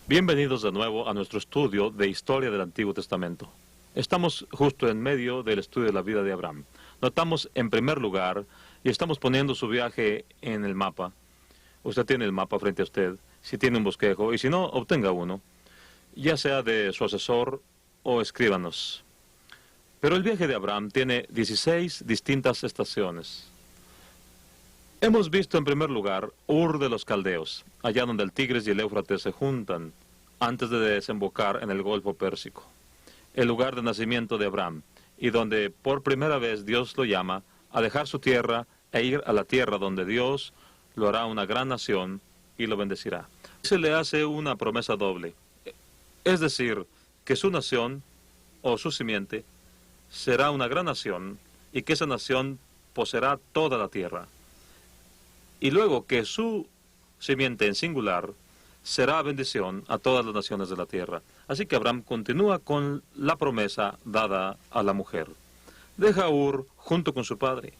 Bienvenidos de nuevo a nuestro estudio de Historia del Antiguo Testamento. Estamos justo en medio del estudio de la vida de Abraham. Notamos en primer lugar, y estamos poniendo su viaje en el mapa. Usted tiene el mapa frente a usted, si tiene un bosquejo, y si no, obtenga uno, ya sea de su asesor o escríbanos. Pero el viaje de Abraham tiene 16 distintas estaciones. Hemos visto en primer lugar Ur de los Caldeos, allá donde el Tigris y el Éufrates se juntan antes de desembocar en el Golfo Pérsico, el lugar de nacimiento de Abraham, y donde por primera vez Dios lo llama a dejar su tierra e ir a la tierra donde Dios lo hará una gran nación y lo bendecirá. Se le hace una promesa doble, es decir, que su nación o su simiente será una gran nación y que esa nación poseerá toda la tierra. Y luego que su simiente en singular será bendición a todas las naciones de la tierra. Así que Abraham continúa con la promesa dada a la mujer. Deja a Ur junto con su padre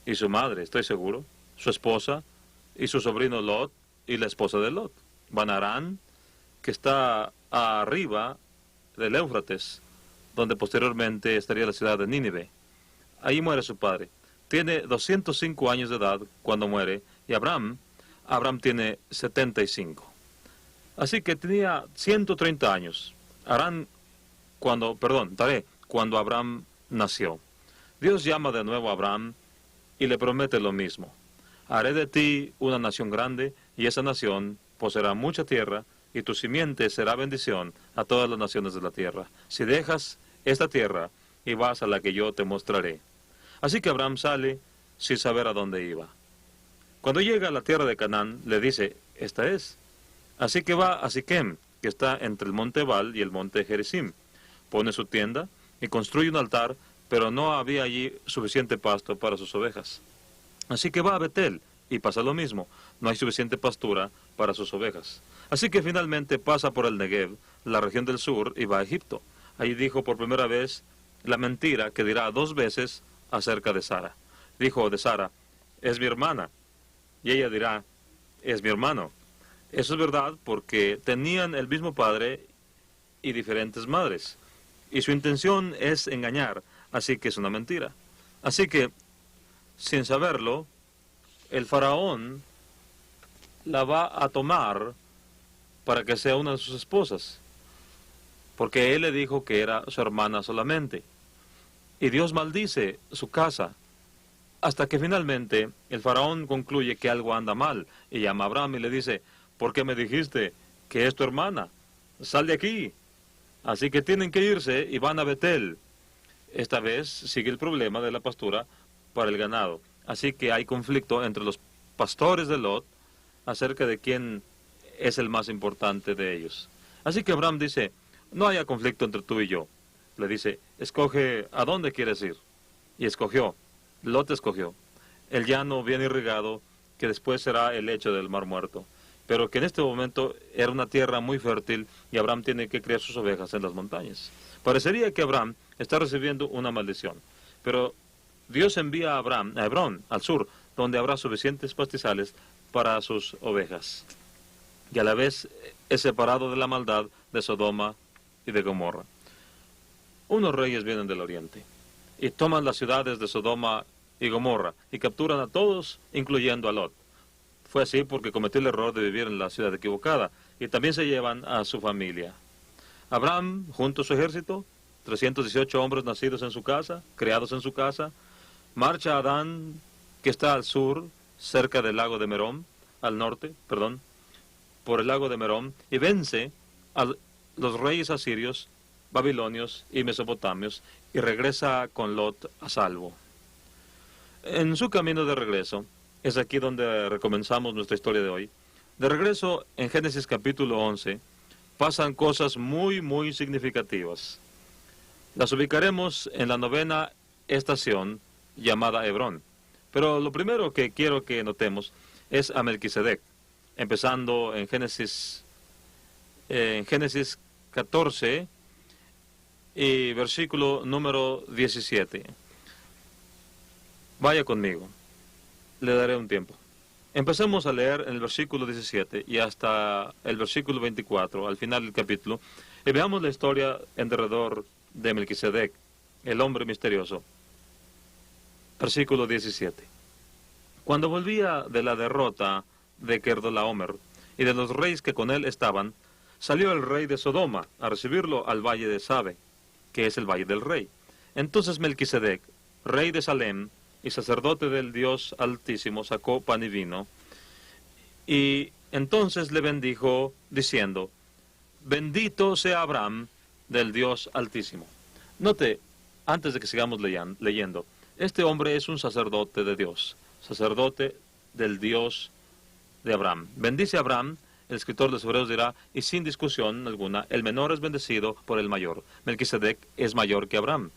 y su madre, estoy seguro, su esposa y su sobrino Lot y la esposa de Lot. Van a Harán, que está arriba del Éufrates, donde posteriormente estaría la ciudad de Nínive. Ahí muere su padre. Tiene 205 años de edad cuando muere, y Abraham tiene 75. Así que tenía 130 años. Taré, cuando Abraham nació. Dios llama de nuevo a Abraham y le promete lo mismo. Haré de ti una nación grande, y esa nación poseerá mucha tierra, y tu simiente será bendición a todas las naciones de la tierra. Si dejas esta tierra y vas a la que yo te mostraré. Así que Abraham sale sin saber a dónde iba. Cuando llega a la tierra de Canaán, le dice, esta es. Así que va a Siquem, que está entre el monte Ebal y el monte Gerizim. Pone su tienda y construye un altar, pero no había allí suficiente pasto para sus ovejas. Así que va a Betel, y pasa lo mismo. No hay suficiente pastura para sus ovejas. Así que finalmente pasa por el Negev, la región del sur, y va a Egipto. Ahí dijo por primera vez la mentira que dirá 2 veces acerca de Sara. Dijo de Sara, es mi hermana, y ella dirá, es mi hermano. Eso es verdad porque tenían el mismo padre y diferentes madres, y su intención es engañar, así que es una mentira. Así que, sin saberlo, el faraón la va a tomar para que sea una de sus esposas, porque él le dijo que era su hermana solamente. Y Dios maldice su casa, hasta que finalmente el faraón concluye que algo anda mal, y llama a Abraham y le dice, ¿por qué me dijiste que es tu hermana? Sal de aquí. Así que tienen que irse y van a Betel. Esta vez sigue el problema de la pastura para el ganado. Así que hay conflicto entre los pastores de Lot acerca de quién es el más importante de ellos. Así que Abraham dice, no haya conflicto entre tú y yo. Le dice, escoge a dónde quieres ir. Y escogió, Lot escogió, el llano bien irrigado, que después será el lecho del Mar Muerto, pero que en este momento era una tierra muy fértil, y Abraham tiene que criar sus ovejas en las montañas. Parecería que Abraham está recibiendo una maldición, pero Dios envía a Hebrón, al sur, donde habrá suficientes pastizales para sus ovejas, y a la vez es separado de la maldad de Sodoma y de Gomorra. Unos reyes vienen del oriente y toman las ciudades de Sodoma y Gomorra y capturan a todos, incluyendo a Lot. Fue así porque cometió el error de vivir en la ciudad equivocada, y también se llevan a su familia. Abraham, junto a su ejército, 318 hombres nacidos en su casa, criados en su casa, marcha a Adán, que está al sur, cerca del lago de Merón, por el lago de Merón, y vence a los reyes asirios, babilonios y mesopotamios, y regresa con Lot a salvo. En su camino de regreso, es aquí donde recomenzamos nuestra historia de hoy. De regreso, en Génesis capítulo 11, pasan cosas muy, muy significativas. Las ubicaremos en la 9ª estación, llamada Hebrón. Pero lo primero que quiero que notemos es a Melquisedec, empezando en Génesis 14 y versículo número 17. Vaya conmigo, le daré un tiempo. Empecemos a leer en el versículo 17 y hasta el versículo 24, al final del capítulo, y veamos la historia en derredor de Melquisedec, el hombre misterioso. Versículo 17. Cuando volvía de la derrota de Kedorlaomer y de los reyes que con él estaban, salió el rey de Sodoma a recibirlo al valle de Sabe, que es el valle del rey. Entonces Melquisedec, rey de Salem y sacerdote del Dios Altísimo, sacó pan y vino, y entonces le bendijo, diciendo: bendito sea Abraham del Dios Altísimo. Note, antes de que sigamos leyendo, este hombre es un sacerdote de Dios, sacerdote del Dios de Abraham. Bendice a Abraham, el escritor de los Hebreos dirá, y sin discusión alguna, el menor es bendecido por el mayor. Melquisedec es mayor que Abraham.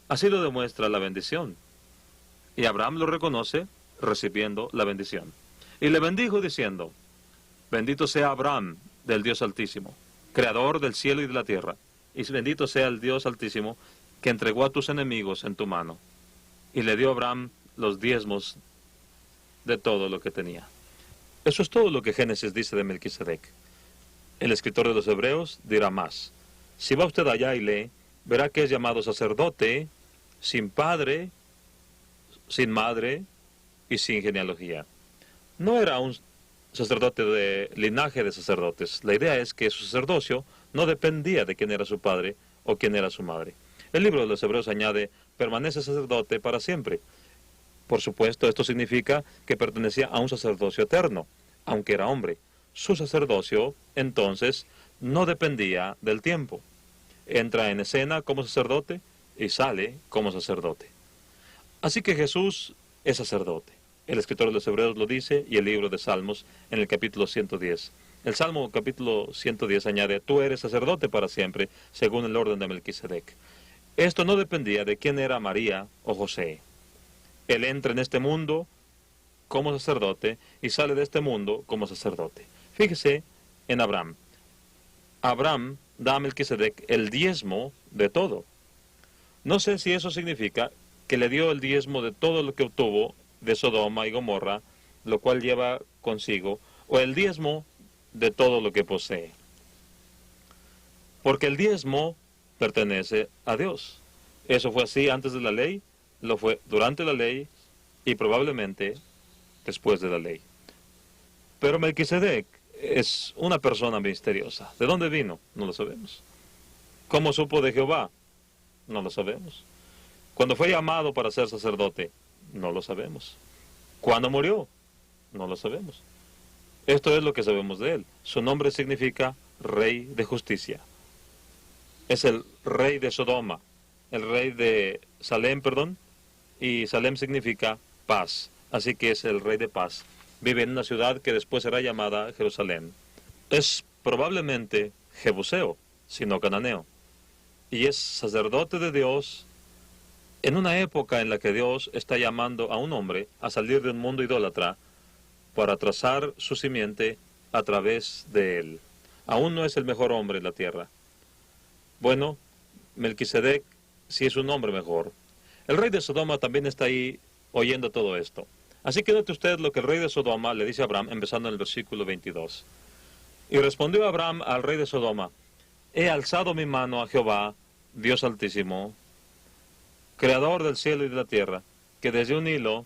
Así lo demuestra la bendición. Y Abraham lo reconoce recibiendo la bendición. Y le bendijo diciendo: bendito sea Abraham del Dios Altísimo, creador del cielo y de la tierra, y bendito sea el Dios Altísimo, que entregó a tus enemigos en tu mano. Y le dio a Abraham los diezmos de todo lo que tenía. Eso es todo lo que Génesis dice de Melquisedec. El escritor de los Hebreos dirá más. Si va usted allá y lee, verá que es llamado sacerdote, sin padre, sin madre y sin genealogía. No era un sacerdote de linaje de sacerdotes. La idea es que su sacerdocio no dependía de quién era su padre o quién era su madre. El libro de los Hebreos añade: permanece sacerdote para siempre. Por supuesto, esto significa que pertenecía a un sacerdocio eterno, aunque era hombre. Su sacerdocio, entonces, no dependía del tiempo. Entra en escena como sacerdote y sale como sacerdote. Así que Jesús es sacerdote. El escritor de los Hebreos lo dice, y el libro de Salmos en el capítulo 110. El Salmo capítulo 110 añade: tú eres sacerdote para siempre, según el orden de Melquisedec. Esto no dependía de quién era María o José. Él entra en este mundo como sacerdote y sale de este mundo como sacerdote. Fíjese en Abraham. Abraham da a Melquisedec el diezmo de todo. No sé si eso significa que le dio el diezmo de todo lo que obtuvo de Sodoma y Gomorra, lo cual lleva consigo, o el diezmo de todo lo que posee. Porque el diezmo pertenece a Dios. Eso fue así antes de la ley, lo fue durante la ley y probablemente después de la ley. Pero Melquisedec es una persona misteriosa. ¿De dónde vino? No lo sabemos. ¿Cómo supo de Jehová? No lo sabemos. ¿Cuándo fue llamado para ser sacerdote? No lo sabemos. ¿Cuándo murió? No lo sabemos. Esto es lo que sabemos de él. Su nombre significa Rey de Justicia. Es el rey de Sodoma, el rey de Salem, y Salem significa paz. Así que es el rey de paz. Vive en una ciudad que después será llamada Jerusalén. Es probablemente jebuseo, sino cananeo. Y es sacerdote de Dios en una época en la que Dios está llamando a un hombre a salir de un mundo idólatra para trazar su simiente a través de él. Aún no es el mejor hombre en la tierra. Bueno, Melquisedec sí es un hombre mejor. El rey de Sodoma también está ahí oyendo todo esto. Así que note usted lo que el rey de Sodoma le dice a Abraham, empezando en el versículo 22. Y respondió Abraham al rey de Sodoma: he alzado mi mano a Jehová, Dios Altísimo, creador del cielo y de la tierra, que desde un hilo...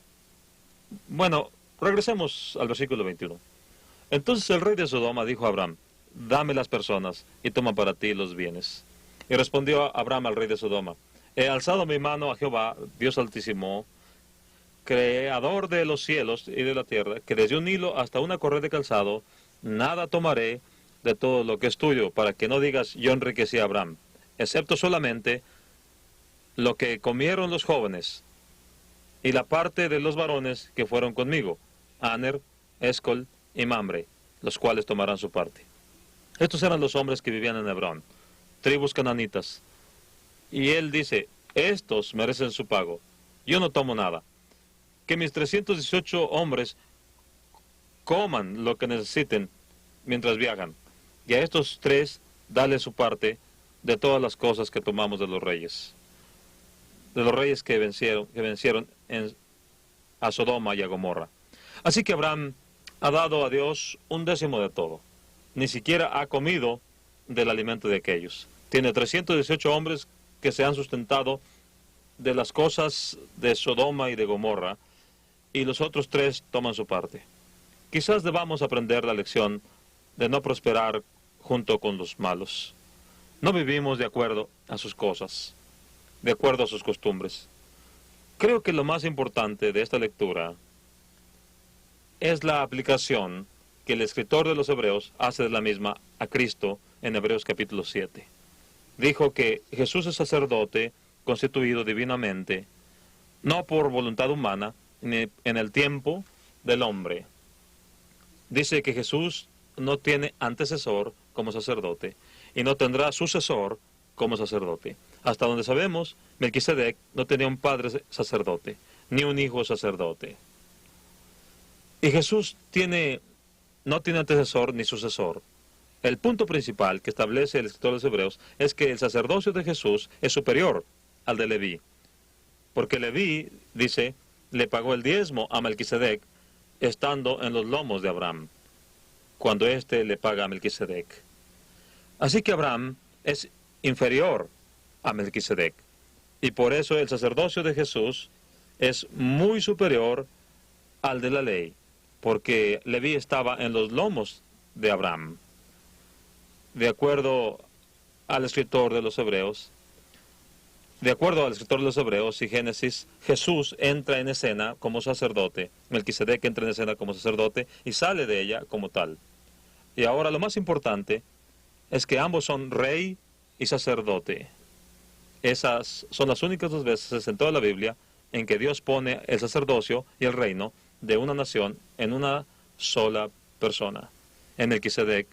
Bueno, regresemos al versículo 21. Entonces el rey de Sodoma dijo a Abraham: dame las personas y toma para ti los bienes. Y respondió Abraham al rey de Sodoma: he alzado mi mano a Jehová, Dios Altísimo, creador de los cielos y de la tierra, que desde un hilo hasta una correa de calzado, nada tomaré de todo lo que es tuyo, para que no digas: yo enriquecí a Abraham, excepto solamente lo que comieron los jóvenes, y la parte de los varones que fueron conmigo, Aner, Escol y Mamre, los cuales tomarán su parte. Estos eran los hombres que vivían en Hebrón, tribus cananitas. Y él dice: estos merecen su pago, yo no tomo nada. Que mis 318 hombres coman lo que necesiten mientras viajan, y a estos 3 dale su parte de todas las cosas que tomamos de los reyes que vencieron a Sodoma y a Gomorra. Así que Abraham ha dado a Dios un décimo de todo. Ni siquiera ha comido del alimento de aquellos. Tiene 318 hombres que se han sustentado de las cosas de Sodoma y de Gomorra, y los otros 3 toman su parte. Quizás debamos aprender la lección de no prosperar junto con los malos. No vivimos de acuerdo a sus cosas, de acuerdo a sus costumbres. Creo que lo más importante de esta lectura es la aplicación que el escritor de los Hebreos hace de la misma a Cristo en Hebreos capítulo 7. Dijo que Jesús es sacerdote constituido divinamente, no por voluntad humana, ni en el tiempo del hombre. Dice que Jesús no tiene antecesor como sacerdote y no tendrá sucesor como sacerdote. Hasta donde sabemos, Melquisedec no tenía un padre sacerdote, ni un hijo sacerdote. Y Jesús no tiene antecesor ni sucesor. El punto principal que establece el escritor de los Hebreos es que el sacerdocio de Jesús es superior al de Leví. Porque Leví, dice, le pagó el diezmo a Melquisedec estando en los lomos de Abraham, cuando éste le paga a Melquisedec. Así que Abraham es inferior a Melquisedec. Y por eso el sacerdocio de Jesús es muy superior al de la ley, porque Leví estaba en los lomos de Abraham. De acuerdo al escritor de los Hebreos, y Génesis, Jesús entra en escena como sacerdote, Melquisedec entra en escena como sacerdote y sale de ella como tal. Y ahora lo más importante es que ambos son rey y sacerdote. Esas son las únicas 2 veces en toda la Biblia en que Dios pone el sacerdocio y el reino de una nación en una sola persona, en Melquisedec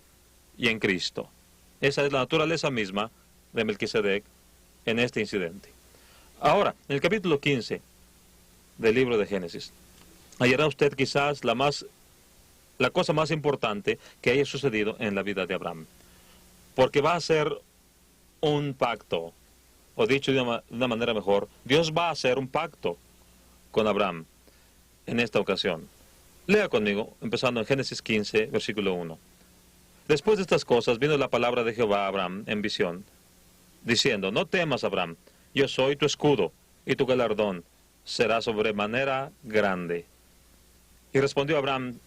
y en Cristo. Esa es la naturaleza misma de Melquisedec en este incidente. Ahora, en el capítulo 15 del libro de Génesis, hallará usted quizás la cosa más importante que haya sucedido en la vida de Abraham, porque va a ser un pacto, o dicho de una manera mejor, Dios va a hacer un pacto con Abraham en esta ocasión. Lea conmigo, empezando en Génesis 15, versículo 1. Después de estas cosas vino la palabra de Jehová a Abraham en visión, diciendo, no temas, Abraham, yo soy tu escudo, y tu galardón será sobremanera grande. Y respondió Abraham,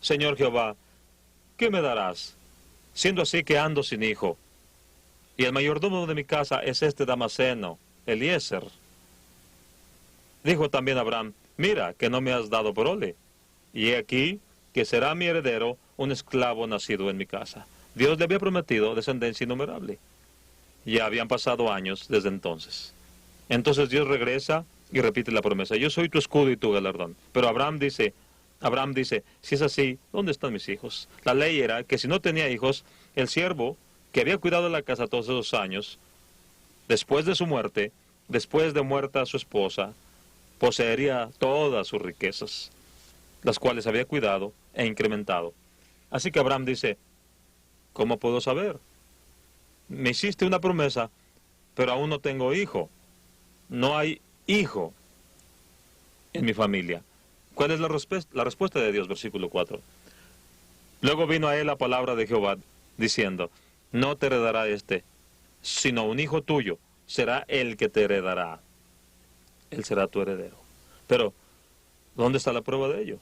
Señor Jehová, ¿qué me darás, siendo así que ando sin hijo? Y el mayordomo de mi casa es este Damaseno, Eliezer. Dijo también Abraham, mira que no me has dado prole, y he aquí que será mi heredero un esclavo nacido en mi casa. Dios le había prometido descendencia innumerable. Ya habían pasado años desde entonces. Entonces Dios regresa y repite la promesa, yo soy tu escudo y tu galardón. Pero Abraham dice, si es así, ¿dónde están mis hijos? La ley era que si no tenía hijos, el siervo que había cuidado de la casa todos esos años, después de su muerte, después de muerta su esposa, poseería todas sus riquezas, las cuales había cuidado e incrementado. Así que Abraham dice, ¿cómo puedo saber? Me hiciste una promesa, pero aún no tengo hijo. No hay hijo en mi familia. ¿Cuál es la respuesta de Dios? Versículo 4. Luego vino a él la palabra de Jehová, diciendo, no te heredará sino un hijo tuyo será el que te heredará. Él será tu heredero. Pero, ¿dónde está la prueba de ello?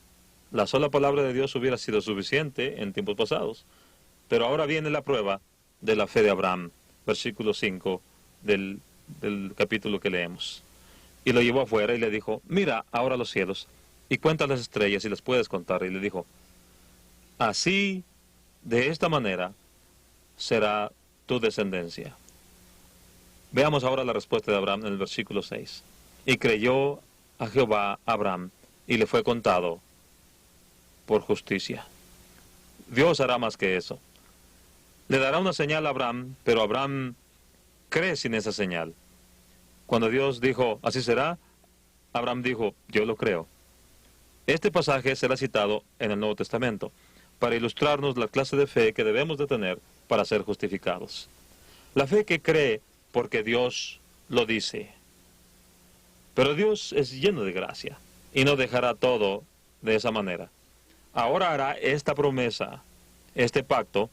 La sola palabra de Dios hubiera sido suficiente en tiempos pasados. Pero ahora viene la prueba de la fe de Abraham, versículo 5 del capítulo que leemos. Y lo llevó afuera y le dijo, mira ahora los cielos, y cuenta las estrellas y las puedes contar. Y le dijo, así, de esta manera, será tu descendencia. Veamos ahora la respuesta de Abraham en el versículo 6. Y creyó a Jehová Abraham, y le fue contado por justicia. Dios hará más que eso. Le dará una señal a Abraham, pero Abraham cree sin esa señal. Cuando Dios dijo, así será, Abraham dijo, yo lo creo. Este pasaje será citado en el Nuevo Testamento para ilustrarnos la clase de fe que debemos de tener para ser justificados. La fe que cree porque Dios lo dice. Pero Dios es lleno de gracia y no dejará todo de esa manera. Ahora hará esta promesa, este pacto,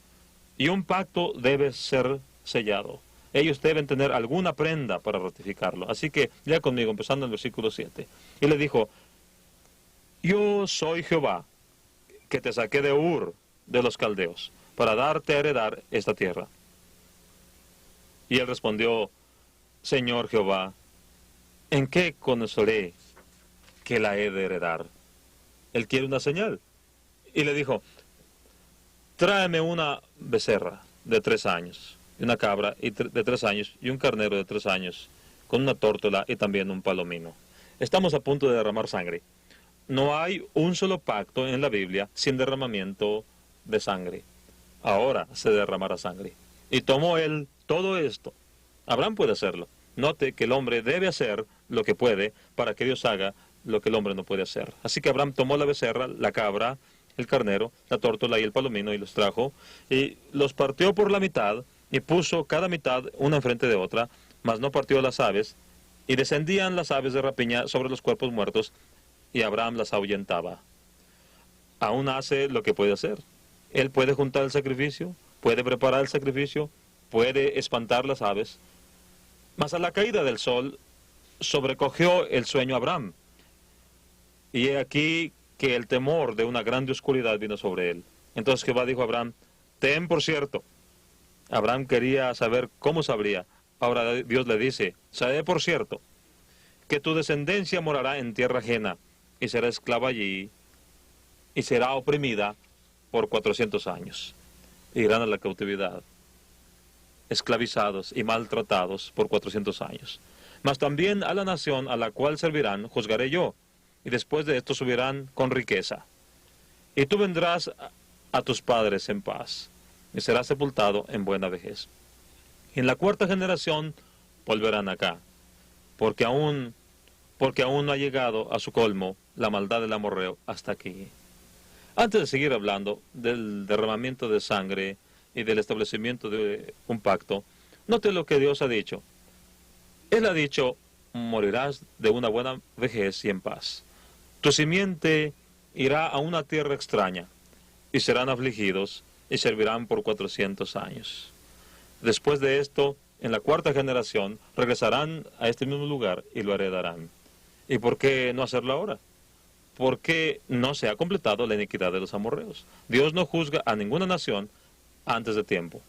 y un pacto debe ser sellado. Ellos deben tener alguna prenda para ratificarlo. Así que, lea conmigo, empezando en el versículo 7. Y le dijo, yo soy Jehová, que te saqué de Ur de los caldeos, para darte a heredar esta tierra. Y él respondió, Señor Jehová, ¿en qué conoceré que la he de heredar? Él quiere una señal. Y le dijo, tráeme una becerra de 3 años, y una cabra de 3 años, y un carnero de 3 años, con una tórtola y también un palomino. Estamos a punto de derramar sangre. No hay un solo pacto en la Biblia sin derramamiento de sangre. Ahora se derramará sangre. Y tomó él todo esto. Abraham puede hacerlo. Note que el hombre debe hacer lo que puede para que Dios haga lo que el hombre no puede hacer. Así que Abraham tomó la becerra, la cabra, el carnero, la tórtola y el palomino y los trajo y los partió por la mitad y puso cada mitad una enfrente de otra, mas no partió las aves, y descendían las aves de rapiña sobre los cuerpos muertos, y Abraham las ahuyentaba. Aún hace lo que puede hacer. Él puede juntar el sacrificio, puede preparar el sacrificio, puede espantar las aves. Mas a la caída del sol sobrecogió el sueño a Abraham. Y he aquí que el temor de una grande oscuridad vino sobre él. Entonces Jehová dijo a Abraham, ten por cierto. Abraham quería saber cómo sabría. Ahora Dios le dice, sabe por cierto, que tu descendencia morará en tierra ajena, y será esclava allí, y será oprimida por 400 años. Irán a la cautividad, esclavizados y maltratados por 400 años. Mas también a la nación a la cual servirán juzgaré yo, y después de esto subirán con riqueza. Y tú vendrás a tus padres en paz, y serás sepultado en buena vejez. Y en la 4ª generación volverán acá, porque aún no ha llegado a su colmo la maldad del amorreo hasta aquí. Antes de seguir hablando del derramamiento de sangre y del establecimiento de un pacto, note lo que Dios ha dicho. Él ha dicho, morirás de una buena vejez y en paz. Tu simiente irá a una tierra extraña, y serán afligidos, y servirán por 400 años. Después de esto, en la 4ª generación, regresarán a este mismo lugar y lo heredarán. ¿Y por qué no hacerlo ahora? Porque no se ha completado la iniquidad de los amorreos. Dios no juzga a ninguna nación antes de tiempo.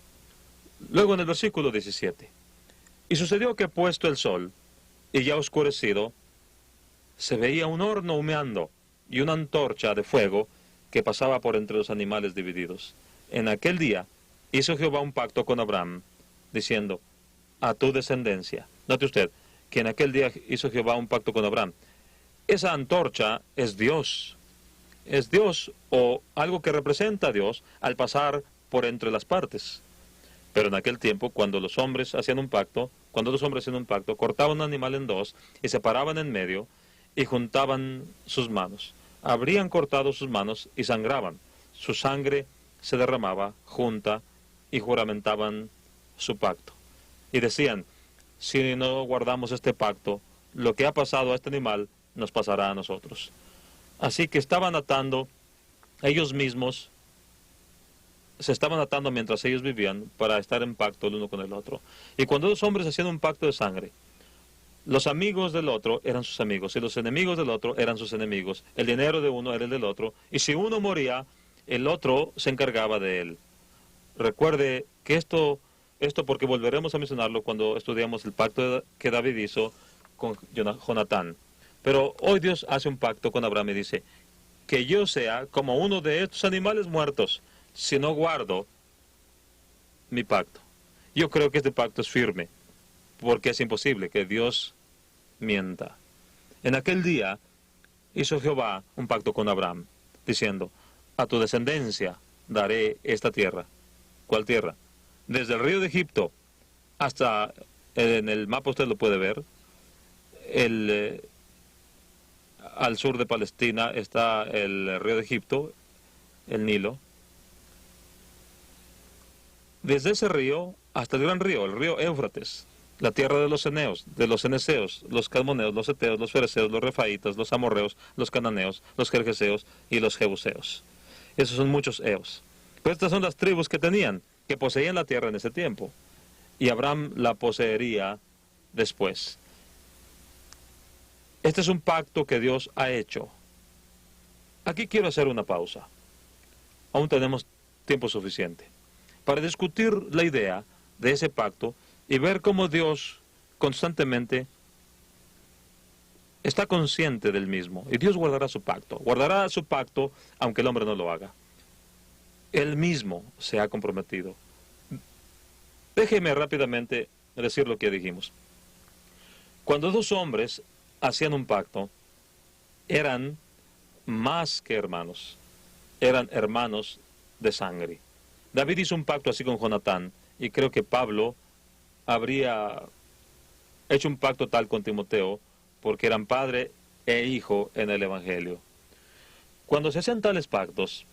Luego en el versículo 17. Y sucedió que puesto el sol, y ya oscurecido, se veía un horno humeando, y una antorcha de fuego que pasaba por entre los animales divididos. En aquel día hizo Jehová un pacto con Abraham, diciendo, a tu descendencia. Note usted, que en aquel día hizo Jehová un pacto con Abraham. Esa antorcha es Dios. Es Dios o algo que representa a Dios al pasar por entre las partes. Pero en aquel tiempo, cuando los hombres hacían un pacto, cortaban un animal en dos y se paraban en medio y juntaban sus manos. Habrían cortado sus manos y sangraban. Su sangre se derramaba junta y juramentaban su pacto. Y decían, si no guardamos este pacto, lo que ha pasado a este animal nos pasará a nosotros. Así que estaban atando ellos mismos, se estaban atando mientras ellos vivían para estar en pacto el uno con el otro. Y cuando los hombres hacían un pacto de sangre, los amigos del otro eran sus amigos y los enemigos del otro eran sus enemigos. El dinero de uno era el del otro y si uno moría, el otro se encargaba de él. Recuerde que esto porque volveremos a mencionarlo cuando estudiamos el pacto que David hizo con Jonatán. Pero hoy Dios hace un pacto con Abraham y dice, que yo sea como uno de estos animales muertos, si no guardo mi pacto. Yo creo que este pacto es firme, porque es imposible que Dios mienta. En aquel día hizo Jehová un pacto con Abraham, diciendo, a tu descendencia daré esta tierra. ¿Cuál tierra? Desde el río de Egipto hasta, en el mapa usted lo puede ver, al sur de Palestina está el río de Egipto, el Nilo. Desde ese río hasta el gran río, el río Éufrates, la tierra de los eneos, de los eneseos, los calmoneos, los eteos, los fereceos, los refaitas, los amorreos, los cananeos, los gergeseos y los jebuseos. Esos son muchos eos. Pero estas son las tribus que tenían, que poseían la tierra en ese tiempo. Y Abraham la poseería después. Este es un pacto que Dios ha hecho. Aquí quiero hacer una pausa. Aún tenemos tiempo suficiente para discutir la idea de ese pacto y ver cómo Dios constantemente está consciente del mismo. Y Dios guardará su pacto aunque el hombre no lo haga. Él mismo se ha comprometido. Déjeme rápidamente decir lo que dijimos. Cuando dos hombres hacían un pacto, eran más que hermanos, eran hermanos de sangre. David hizo un pacto así con Jonatán, y creo que Pablo habría hecho un pacto tal con Timoteo, porque eran padre e hijo en el Evangelio. Cuando se hacían tales pactos,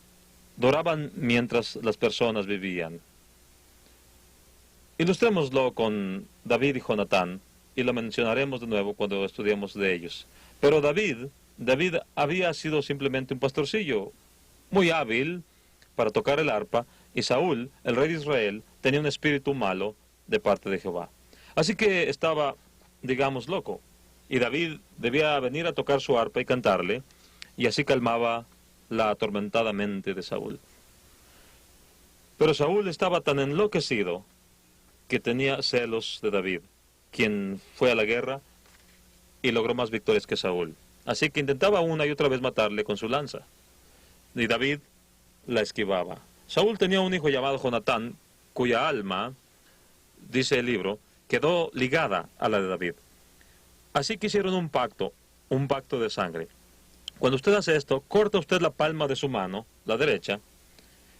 duraban mientras las personas vivían. Ilustrémoslo con David y Jonatán, y lo mencionaremos de nuevo cuando estudiemos de ellos. Pero David había sido simplemente un pastorcillo, muy hábil para tocar el arpa, y Saúl, el rey de Israel, tenía un espíritu malo de parte de Jehová. Así que estaba, digamos, loco. Y David debía venir a tocar su arpa y cantarle, y así calmaba la atormentada mente de Saúl. Pero Saúl estaba tan enloquecido que tenía celos de David, quien fue a la guerra y logró más victorias que Saúl. Así que intentaba una y otra vez matarle con su lanza. Y David la esquivaba. Saúl tenía un hijo llamado Jonatán, cuya alma, dice el libro, quedó ligada a la de David. Así que hicieron un pacto de sangre. Cuando usted hace esto, corta usted la palma de su mano, la derecha,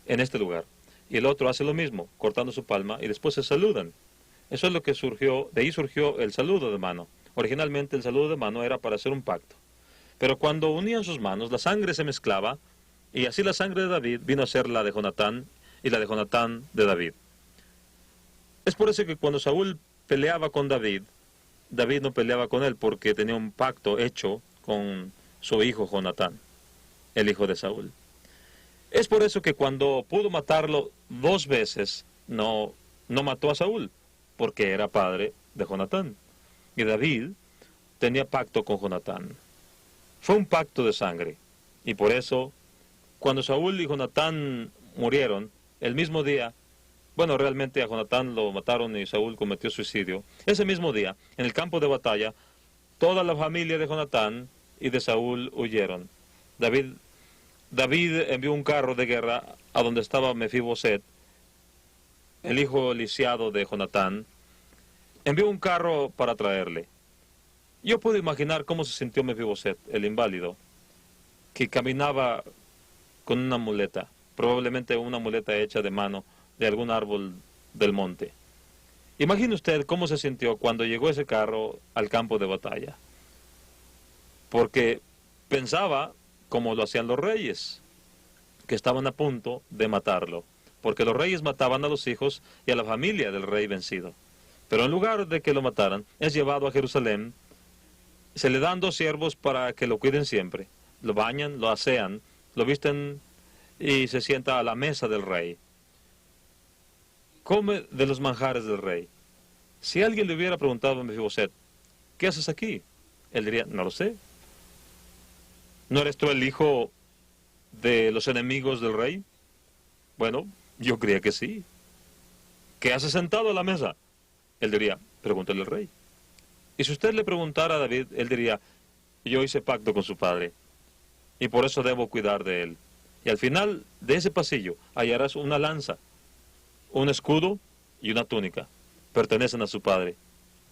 en este lugar. Y el otro hace lo mismo, cortando su palma, y después se saludan. Eso es lo que surgió, de ahí surgió el saludo de mano. Originalmente el saludo de mano era para hacer un pacto. Pero cuando unían sus manos, la sangre se mezclaba, y así la sangre de David vino a ser la de Jonatán, y la de Jonatán de David. Es por eso que cuando Saúl peleaba con David, David no peleaba con él porque tenía un pacto hecho con su hijo Jonatán, el hijo de Saúl. Es por eso que cuando pudo matarlo 2 veces, no mató a Saúl, porque era padre de Jonatán. Y David tenía pacto con Jonatán. Fue un pacto de sangre. Y por eso, cuando Saúl y Jonatán murieron, el mismo día, bueno, realmente a Jonatán lo mataron y Saúl cometió suicidio. Ese mismo día, en el campo de batalla, toda la familia de Jonatán y de Saúl huyeron. David envió un carro de guerra a donde estaba Mefiboset, el hijo lisiado de Jonatán. Envió un carro para traerle. Yo puedo imaginar cómo se sintió Mefiboset, el inválido, que caminaba con una muleta, probablemente una muleta hecha de mano de algún árbol del monte. Imagine usted cómo se sintió cuando llegó ese carro al campo de batalla. Porque pensaba como lo hacían los reyes, que estaban a punto de matarlo, porque los reyes mataban a los hijos y a la familia del rey vencido. Pero en lugar de que lo mataran, es llevado a Jerusalén, se le dan 2 siervos para que lo cuiden siempre, lo bañan, lo asean, lo visten y se sienta a la mesa del rey. Come de los manjares del rey. Si alguien le hubiera preguntado a Mefiboset, ¿qué haces aquí? Él diría, no lo sé. ¿No eres tú el hijo de los enemigos del rey? Bueno, yo creía que sí. ¿Qué haces sentado a la mesa? Él diría, pregúntale al rey. Y si usted le preguntara a David, él diría, yo hice pacto con su padre, y por eso debo cuidar de él. Y al final de ese pasillo hallarás una lanza, un escudo y una túnica. Pertenecen a su padre.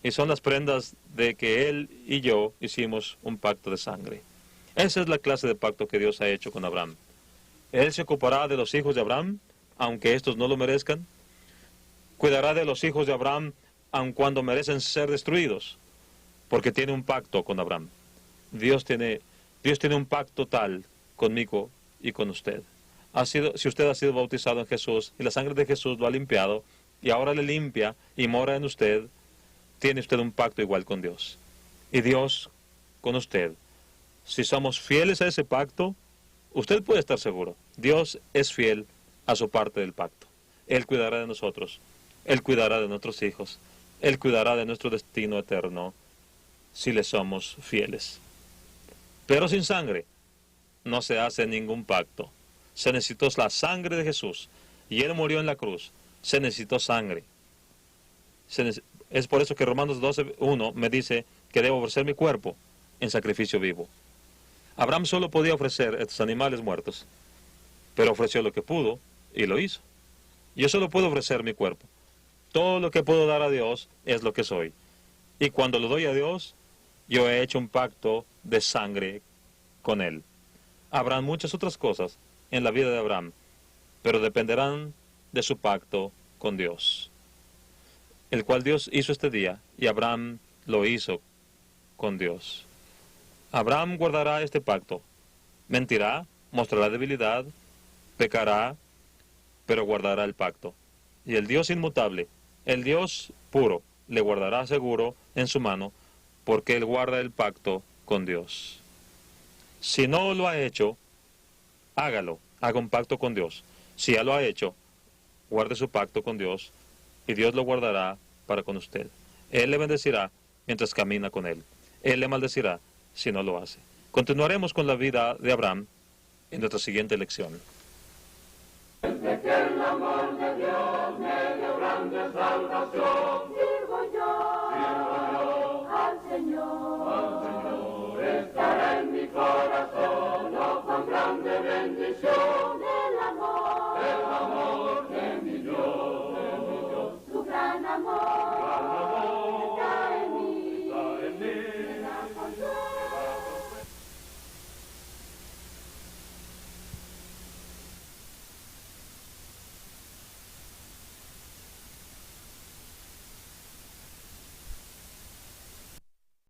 Y son las prendas de que él y yo hicimos un pacto de sangre. Esa es la clase de pacto que Dios ha hecho con Abraham. Él se ocupará de los hijos de Abraham, aunque estos no lo merezcan. Cuidará de los hijos de Abraham, aun cuando merecen ser destruidos, porque tiene un pacto con Abraham. Dios tiene un pacto tal conmigo y con usted. Si usted ha sido bautizado en Jesús y la sangre de Jesús lo ha limpiado y ahora le limpia y mora en usted, tiene usted un pacto igual con Dios. Y Dios con usted. Si somos fieles a ese pacto, usted puede estar seguro. Dios es fiel a su parte del pacto. Él cuidará de nosotros. Él cuidará de nuestros hijos. Él cuidará de nuestro destino eterno si le somos fieles. Pero sin sangre no se hace ningún pacto. Se necesitó la sangre de Jesús. Y Él murió en la cruz. Se necesitó sangre. Es por eso que Romanos 12:1 me dice que debo ofrecer mi cuerpo en sacrificio vivo. Abraham solo podía ofrecer estos animales muertos, pero ofreció lo que pudo y lo hizo. Yo solo puedo ofrecer mi cuerpo. Todo lo que puedo dar a Dios es lo que soy. Y cuando lo doy a Dios, yo he hecho un pacto de sangre con Él. Habrán muchas otras cosas en la vida de Abraham, pero dependerán de su pacto con Dios, el cual Dios hizo este día, y Abraham lo hizo con Dios. Abraham guardará este pacto. Mentirá, mostrará debilidad, pecará, pero guardará el pacto. Y el Dios inmutable, el Dios puro, le guardará seguro en su mano, porque él guarda el pacto con Dios. Si no lo ha hecho, hágalo, haga un pacto con Dios. Si ya lo ha hecho, guarde su pacto con Dios, y Dios lo guardará para con usted. Él le bendecirá mientras camina con él. Él le maldecirá si no lo hace. Continuaremos con la vida de Abraham en nuestra siguiente lección.